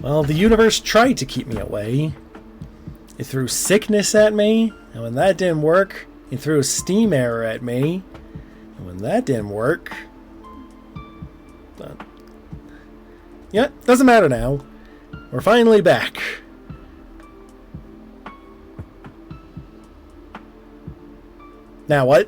Well, the universe tried to keep me away. It threw sickness at me, and when that didn't work, it threw a steam error at me. And when that didn't work... yeah, doesn't matter now. We're finally back. Now what?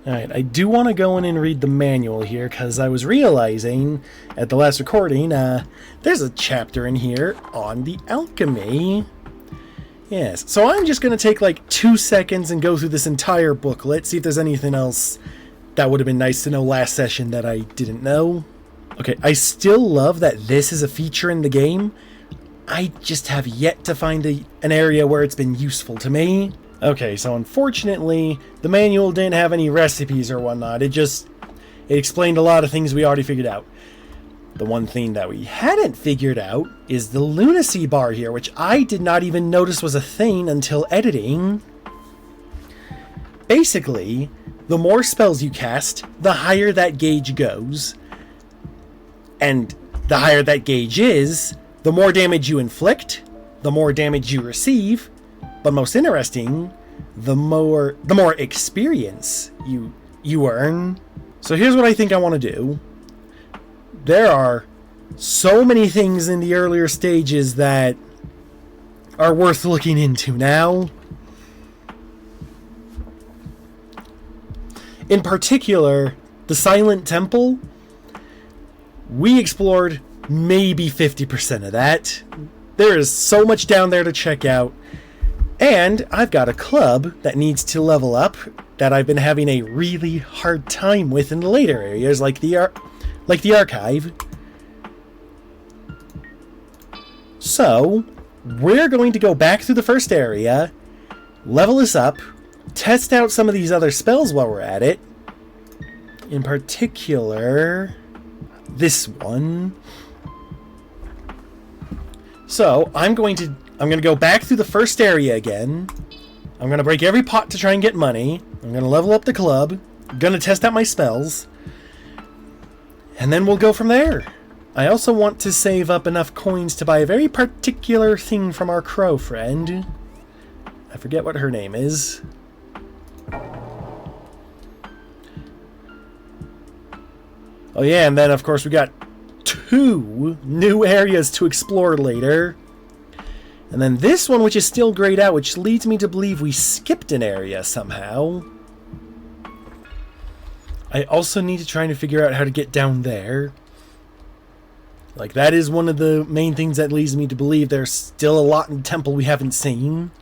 Alright, I do want to go in and read the manual here, because I was realizing at the last recording, there's a chapter in here on the alchemy. Yes, so I'm just going to take like 2 seconds and go through this entire booklet, see if there's anything else that would have been nice to know last session that I didn't know. Okay, I still love that this is a feature in the game. I just have yet to find an area where it's been useful to me. Okay, so unfortunately, the manual didn't have any recipes or whatnot. It explained a lot of things we already figured out. The one thing that we hadn't figured out is the Lunacid bar here, which I did not even notice was a thing until editing. Basically, the more spells you cast, the higher that gauge goes. And the higher that gauge is, the more damage you inflict, the more damage you receive, but most interesting, the more experience you earn. So here's what I think I want to do. There are so many things in the earlier stages that are worth looking into now. In particular, the Silent Temple. We explored maybe 50% of that. There is so much down there to check out. And I've got a club that needs to level up that I've been having a really hard time with in the later areas, like the archive. So, we're going to go back through the first area, level this up, test out some of these other spells while we're at it. In particular, this one. So, I'm going to go back through the first area again. I'm going to break every pot to try and get money. I'm going to level up the club. I'm going to test out my spells. And then we'll go from there. I also want to save up enough coins to buy a very particular thing from our crow friend. I forget what her name is. Oh yeah, and then of course we got 2 new areas to explore later. And then this one, which is still grayed out, which leads me to believe we skipped an area somehow. I also need to try to figure out how to get down there. Like, that is one of the main things that leads me to believe there's still a lot in the temple we haven't seen.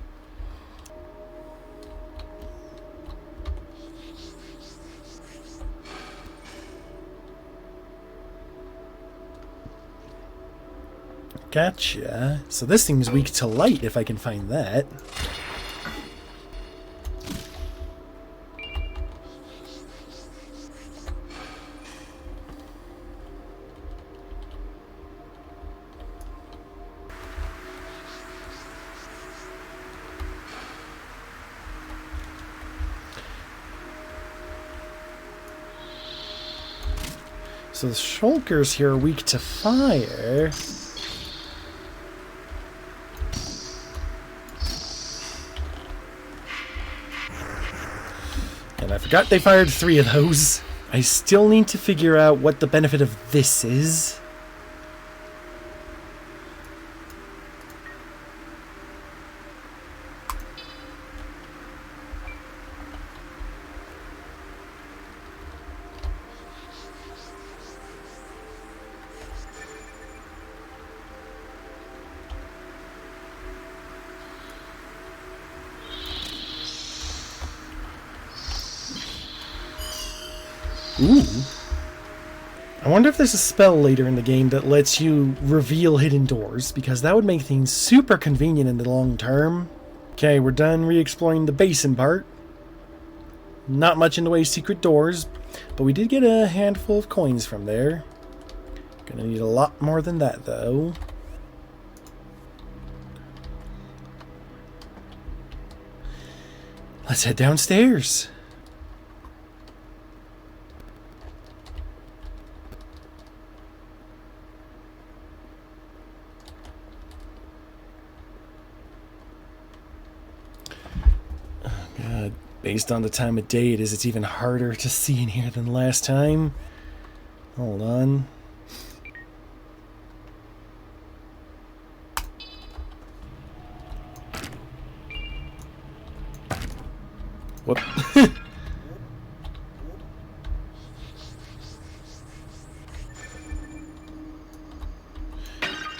Gotcha. So this thing's weak to light, if I can find that. So the shulkers here are weak to fire. And I forgot they fired 3 of those. I still need to figure out what the benefit of this is. Ooh. I wonder if there's a spell later in the game that lets you reveal hidden doors, because that would make things super convenient in the long term. Okay, we're done re-exploring the basin part. Not much in the way of secret doors, but we did get a handful of coins from there. Gonna need a lot more than that, though. Let's head downstairs. Based on the time of day it is, it's even harder to see in here than last time. Hold on. Whoop.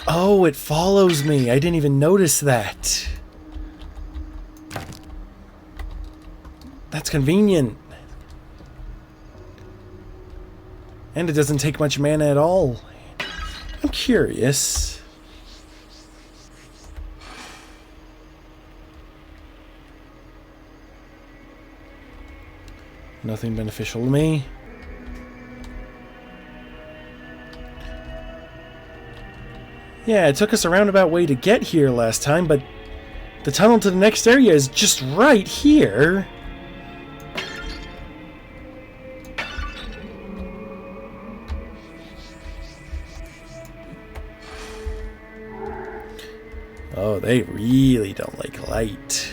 Oh, it follows me. I didn't even notice that. That's convenient. And it doesn't take much mana at all. I'm curious. Nothing beneficial to me. Yeah, it took us a roundabout way to get here last time, but the tunnel to the next area is just right here. Oh, they really don't like light.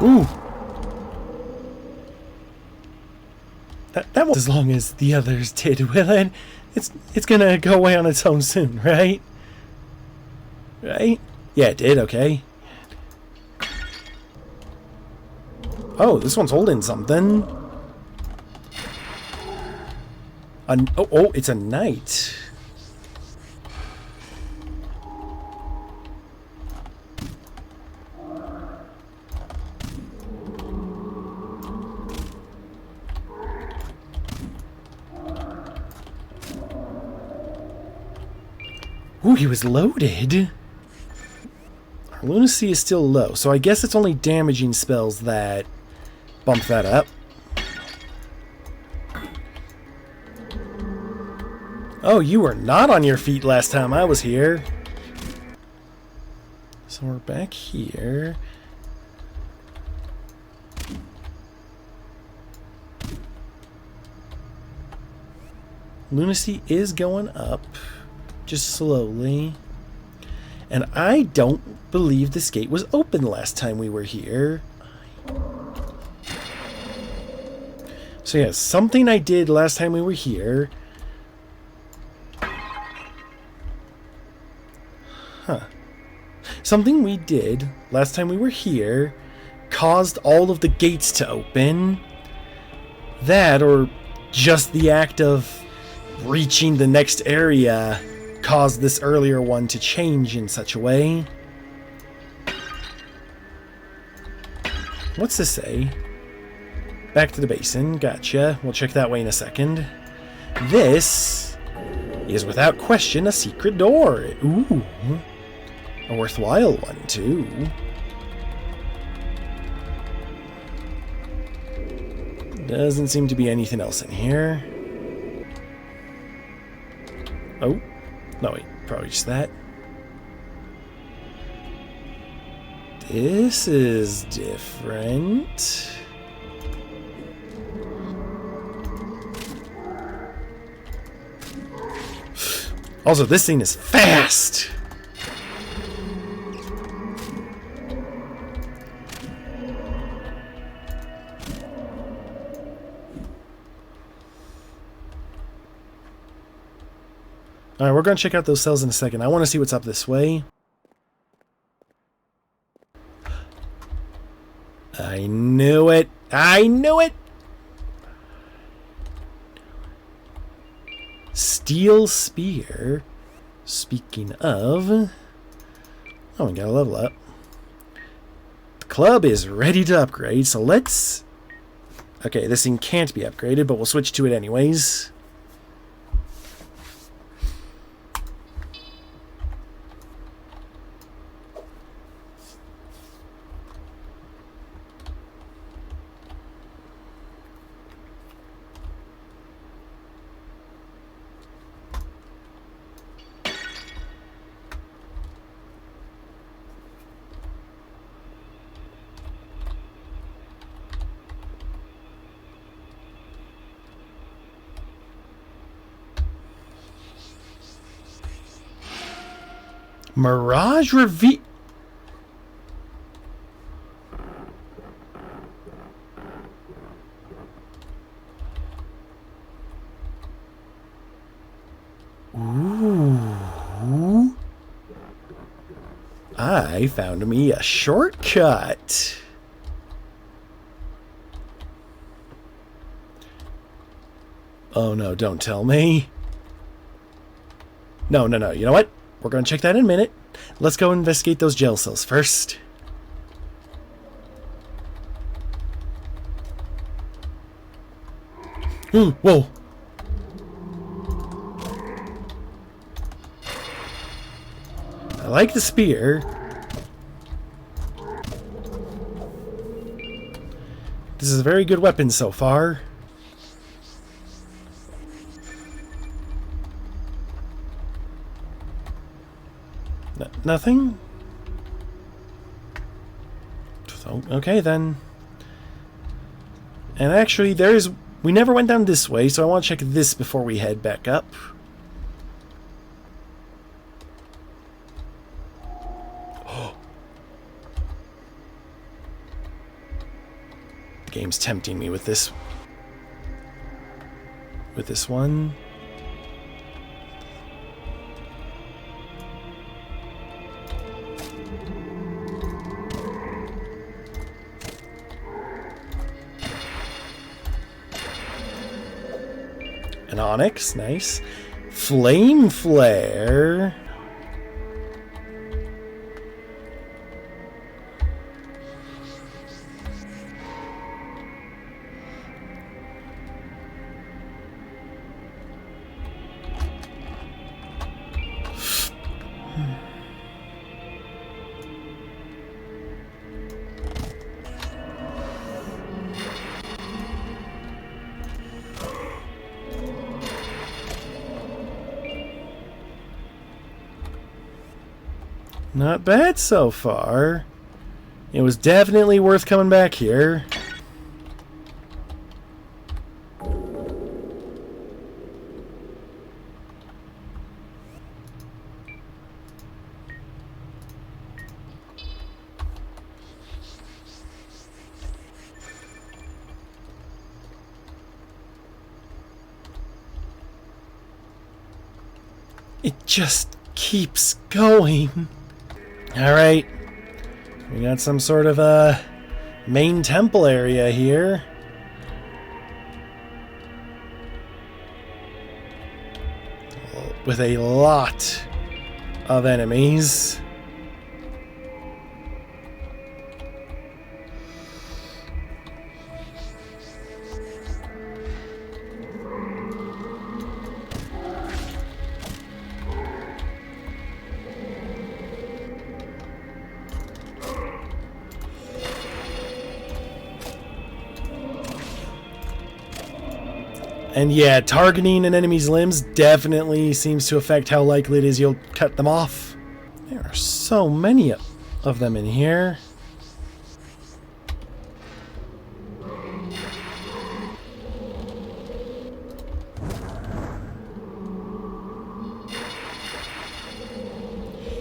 Ooh! That was as long as the others did, will it? It's gonna go away on its own soon, right? Right? Yeah, it did, okay. Oh, this one's holding something. Oh, it's a knight. Ooh, he was loaded. Our lunacy is still low, so I guess it's only damaging spells that bump that up. Oh, you were not on your feet last time I was here. So we're back here. Lunacy is going up, just slowly. And I don't believe this gate was open last time we were here. So yeah, something I did last time we were here. Huh. Something we did last time we were here caused all of the gates to open. That, or just the act of reaching the next area, caused this earlier one to change in such a way. What's this say? Back to the basin. Gotcha. We'll check that way in a second. This is without question a secret door. Ooh. A worthwhile one, too. Doesn't seem to be anything else in here. Oh. No, wait. Probably just that. This is different. Also, this thing is fast! Alright, we're going to check out those cells in a second. I want to see what's up this way. I knew it! I knew it! Steel Spear. Speaking of... Oh, we got a level up. The club is ready to upgrade, so let's... Okay, this thing can't be upgraded, but we'll switch to it anyways. Mirage reveal. Ooh. I found me a shortcut. Oh no, don't tell me. No. You know what? We're going to check that in a minute. Let's go investigate those gel cells first. Whoa. I like the spear. This is a very good weapon so far. Nothing? So, okay then. And actually, we never went down this way, so I want to check this before we head back up. The game's tempting me with this. With this one. An onyx, nice. Flame flare. Not bad so far. It was definitely worth coming back here. It just keeps going. Alright. We got some sort of a main temple area here. With a lot of enemies. And yeah, targeting an enemy's limbs definitely seems to affect how likely it is you'll cut them off. There are so many of them in here.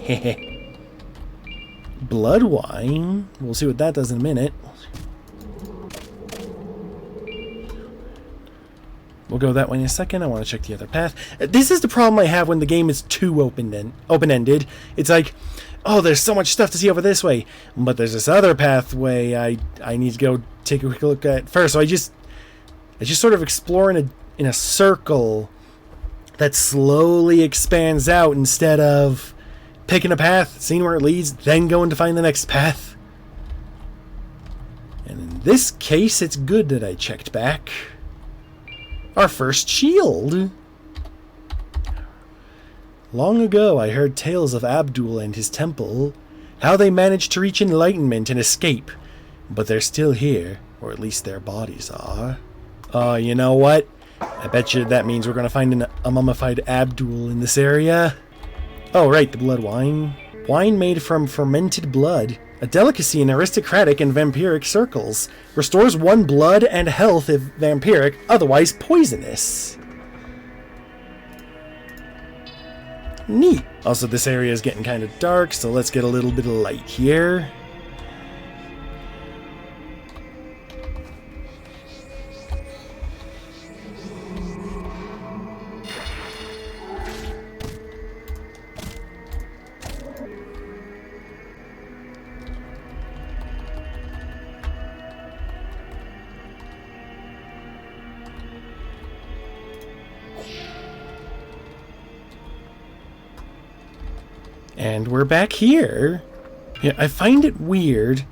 Heh. Blood wine. We'll see what that does in a minute. We'll go that way in a second. I want to check the other path. This is the problem I have when the game is too open-ended. It's like, oh, there's so much stuff to see over this way, but there's this other pathway I need to go take a quick look at first. So I just sort of explore in a circle that slowly expands out instead of picking a path, seeing where it leads, then going to find the next path. And in this case, it's good that I checked back. Our first shield! Long ago, I heard tales of Abdul and his temple, how they managed to reach enlightenment and escape, but they're still here, or at least their bodies are. You know what? I bet you that means we're going to find a mummified Abdul in this area. Oh, right, the blood wine. Wine made from fermented blood. A delicacy in aristocratic and vampiric circles. Restores one blood and health if vampiric, otherwise poisonous. Neat. Also, this area is getting kind of dark, so let's get a little bit of light here. And we're back here. Yeah, I find it weird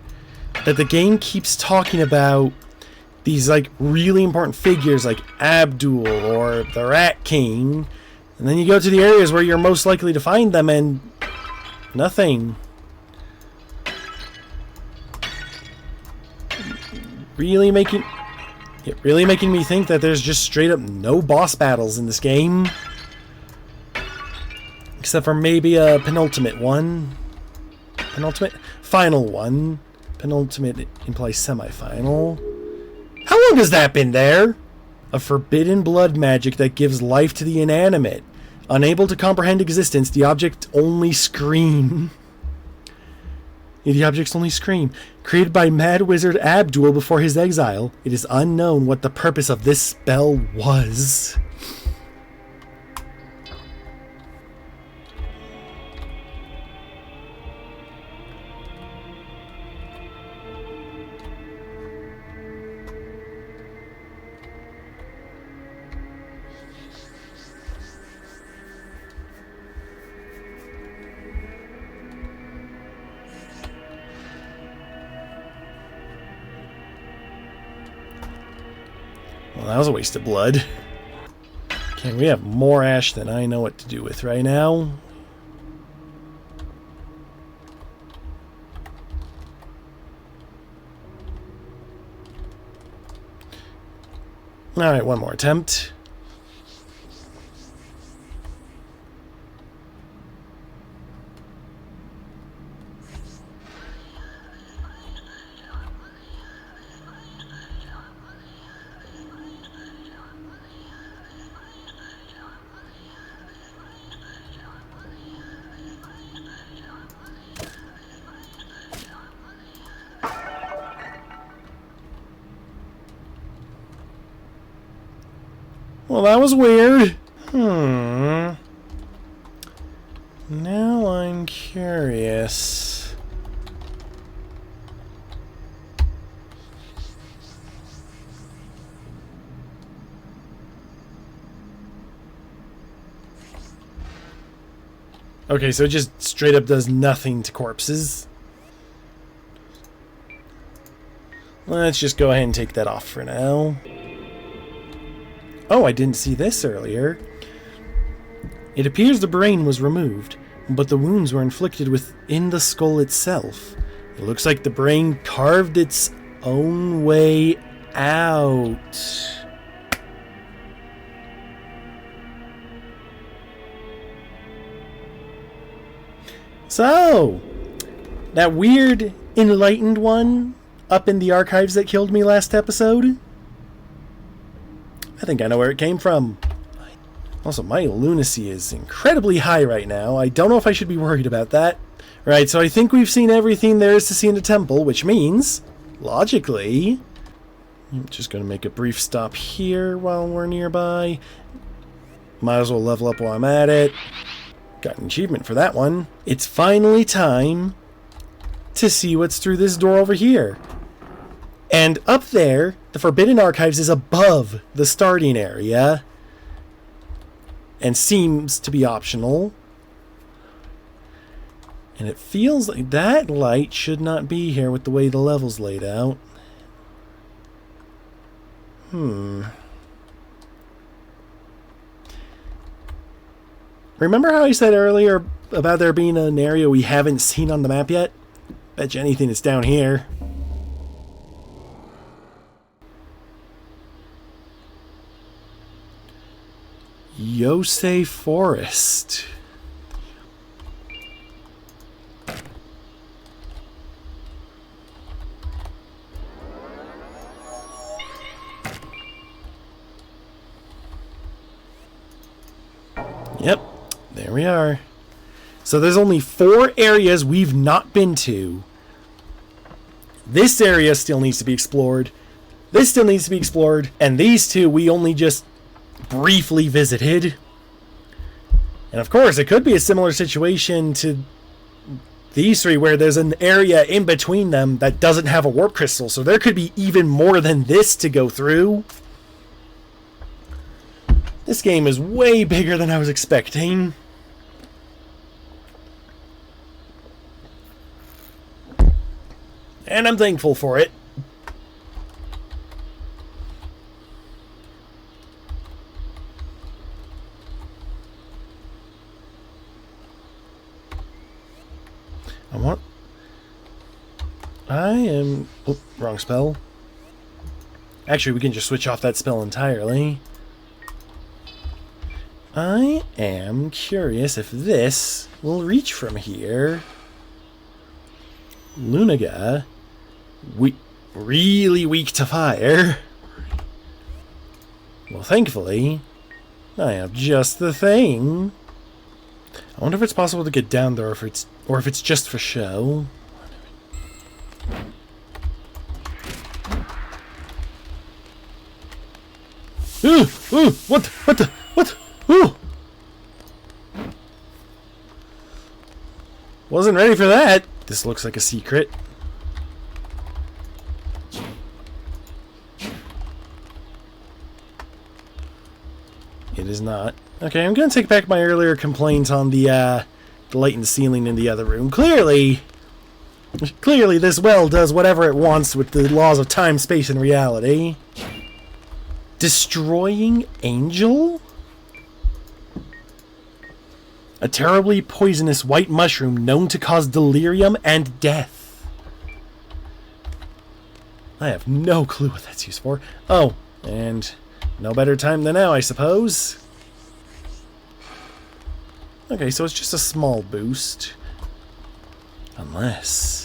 that the game keeps talking about these like really important figures like Abdul or the Rat King, and then you go to the areas where you're most likely to find them and nothing. Really making me think that there's just straight up no boss battles in this game. Except for maybe a penultimate one. Penultimate? Final one. Penultimate implies semi-final. How long has that been there? A forbidden blood magic that gives life to the inanimate. Unable to comprehend existence, the object only scream. The objects only scream. Created by Mad Wizard Abdul before his exile, it is unknown what the purpose of this spell was. Well, that was a waste of blood. Okay, we have more ash than I know what to do with right now. Alright, one more attempt. Well, that was weird. Now I'm curious. Okay, so it just straight up does nothing to corpses. Let's just go ahead and take that off for now. Oh, I didn't see this earlier. It appears the brain was removed, but the wounds were inflicted within the skull itself. It looks like the brain carved its own way out. So, that weird enlightened one up in the archives that killed me last episode? I think I know where it came from. Also, my lunacy is incredibly high right now. I don't know if I should be worried about that. Right, so I think we've seen everything there is to see in the temple, which means, logically, I'm just going to make a brief stop here while we're nearby. Might as well level up while I'm at it. Got an achievement for that one. It's finally time to see what's through this door over here. And up there, the Forbidden Archives is above the starting area and seems to be optional. And it feels like that light should not be here with the way the level's laid out. Remember how I said earlier about there being an area we haven't seen on the map yet? Bet you anything it's down here. Yosei Forest. Yep, There we are. So there's only 4 areas we've not been to. This area still needs to be explored. This still needs to be explored. And these 2 we only just briefly visited. And of course, it could be a similar situation to these 3 where there's an area in between them that doesn't have a warp crystal. So there could be even more than this to go through. This game is way bigger than I was expecting. And I'm thankful for it. Oh, wrong spell. Actually, we can just switch off that spell entirely. I am curious if this will reach from here. Lunaga. Really weak to fire. Well, thankfully, I have just the thing. I wonder if it's possible to get down there, or if it's just for show. What? Ooh! Wasn't ready for that. This looks like a secret. It is not. Okay, I'm going to take back my earlier complaints on the light in the ceiling in the other room. Clearly, this well does whatever it wants with the laws of time, space, and reality. Destroying Angel? A terribly poisonous white mushroom known to cause delirium and death. I have no clue what that's used for. Oh, and no better time than now, I suppose. Okay, so it's just a small boost. Unless...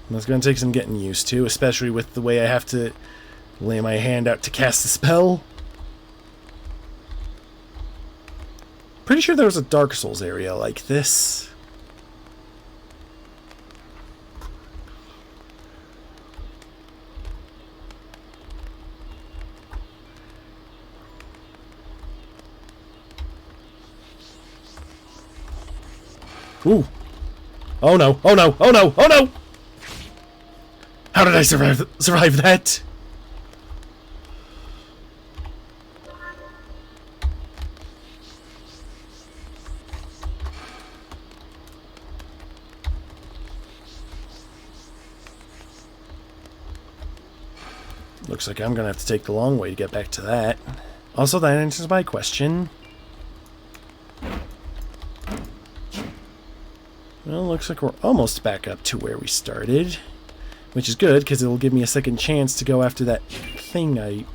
That's going to take some getting used to, especially with the way I have to lay my hand out to cast a spell. Pretty sure there was a Dark Souls area like this. Ooh. Oh no, oh no, oh no, oh no! How did I survive that? Looks like I'm gonna have to take the long way to get back to that. Also, that answers my question. Well, looks like we're almost back up to where we started. Which is good, because it'll give me a second chance to go after that thing I...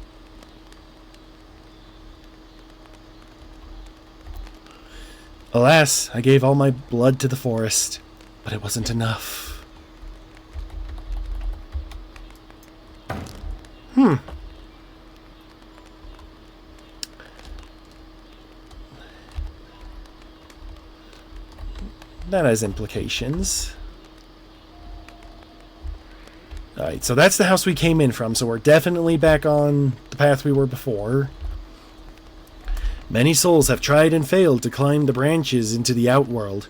Alas, I gave all my blood to the forest, but it wasn't enough. That has implications. Alright, so that's the house we came in from, so we're definitely back on the path we were before. Many souls have tried and failed to climb the branches into the outworld.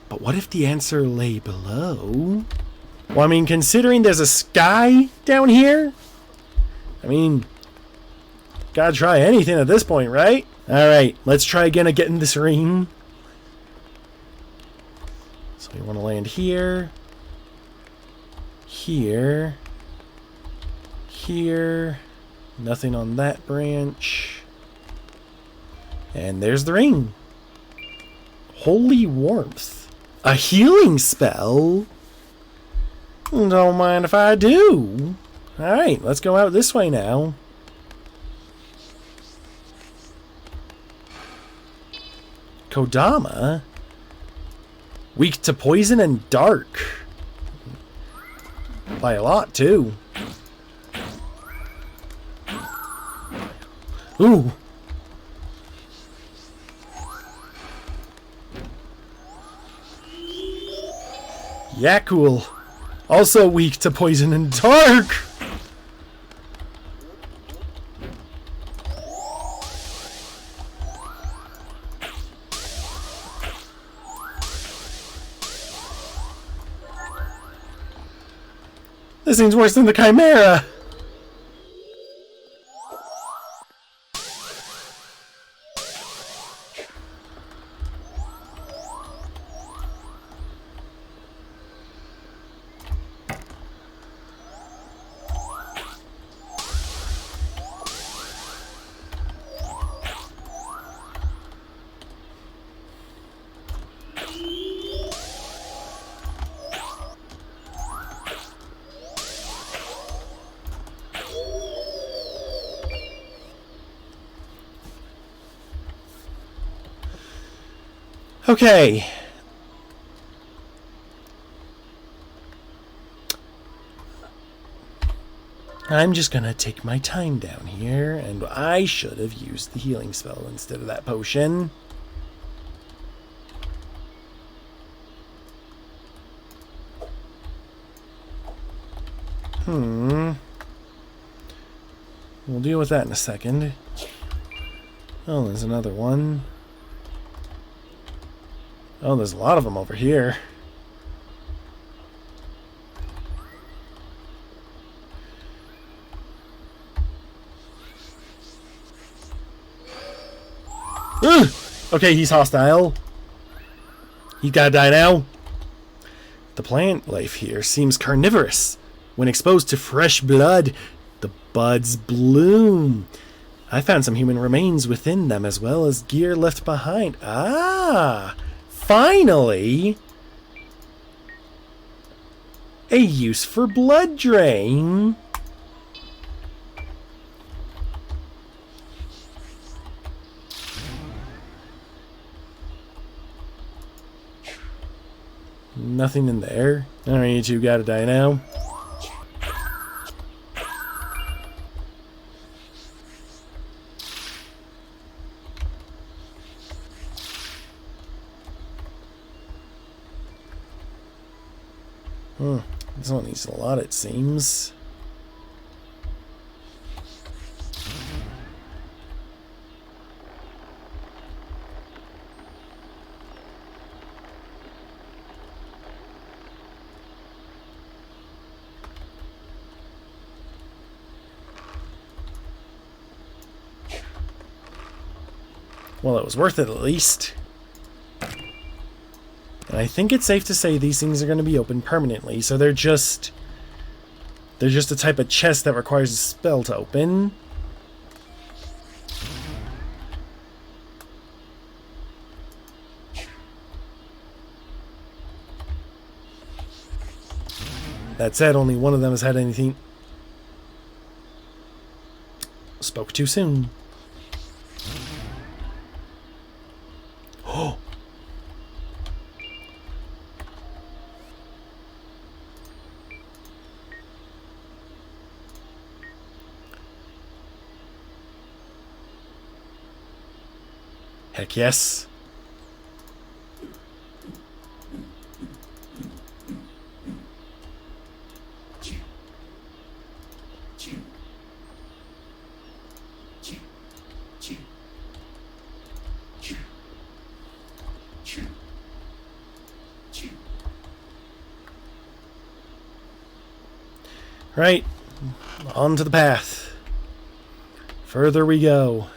But what if the answer lay below? Well, I mean, considering there's a sky down here? I mean, gotta try anything at this point, right? Alright, let's try again at getting this ring. So we want to land here. Here. Here. Nothing on that branch. And there's the ring. Holy Warmth. A healing spell? Don't mind if I do. Alright, let's go out this way now. Kodama? Weak to poison and dark. By a lot, too. Ooh. Yeah, cool. Also weak to poison and dark. This thing's worse than the Chimera. Okay. I'm just gonna take my time down here, and I should have used the healing spell instead of that potion. We'll deal with that in a second. Oh, there's another one. Oh, there's a lot of them over here. Ugh! Okay, he's hostile. He gotta die now. The plant life here seems carnivorous. When exposed to fresh blood, the buds bloom. I found some human remains within them, as well as gear left behind. Ah! Finally! A use for blood drain. Nothing in there. Alright, you two gotta die now. This one needs a lot, it seems. Well, it was worth it at least. And I think it's safe to say these things are going to be open permanently, so they're just a type of chest that requires a spell to open. That said, only one of them has had anything. Spoke too soon. Oh! Heck yes. Right, on to the path. Further we go.